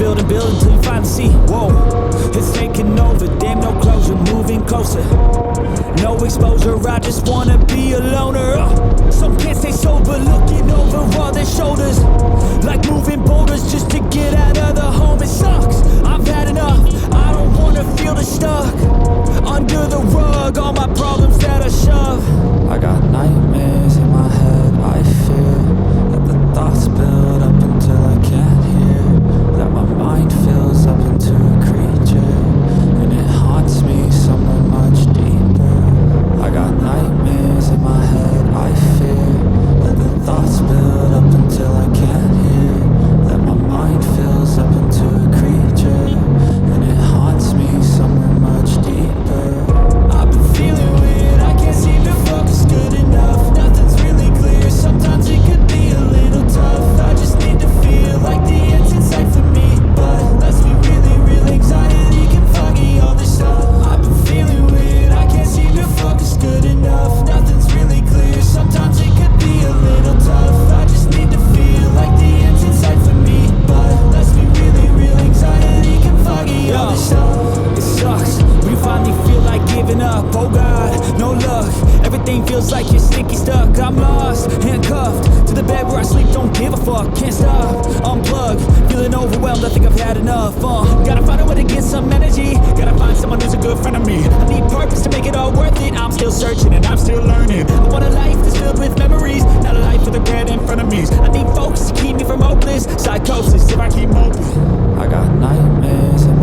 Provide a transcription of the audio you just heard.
build until you finally see, whoa, it's taking over, damn no closure, moving closer. No exposure, I just wanna be a loner. Some can't stay sober, looking over all their shoulders, like moving boulders just to get out of the home. It sucks, I've had enough, I don't wanna feel the stuck under the rug, all my problems that I shove. I got nightmares in my head, I fear that the thoughts build up until I can't hear, that my mind fills up into a creature, and it haunts me somewhere much deeper. I got nightmares in my head, I fear that the thoughts build up until I can't hear, that my mind fills up into a creature, and it haunts me somewhere much deeper. I've been feeling weird, I can't seem to focus good enough, nothing's really clear, sometimes it could be a little tough. I just need to feel like the end's in sight for me, but let's be really real, anxiety can foggy all this stuff. I've been feeling weird, I can't seem to focus good enough, nothing's really clear, sometimes it could be a little tough. I just need to feel like the end's in sight for me, but let's be really real, anxiety can foggy all this stuff. It sucks when you finally feel like giving up, oh God, no luck, everything feels like you're sticky stuck. I'm lost, handcuffed to the bed where I sleep, don't give a fuck, can't stop, unplug, feeling overwhelmed, I think I've had enough. Gotta find a way to get some energy, gotta find someone who's a good friend of me. I need purpose to make it all worth it, I'm still searching and I'm still learning. I want a life that's filled with memories, not a life with regret in front of me. I need focus to keep me from hopeless psychosis if I keep moping. I got nightmares in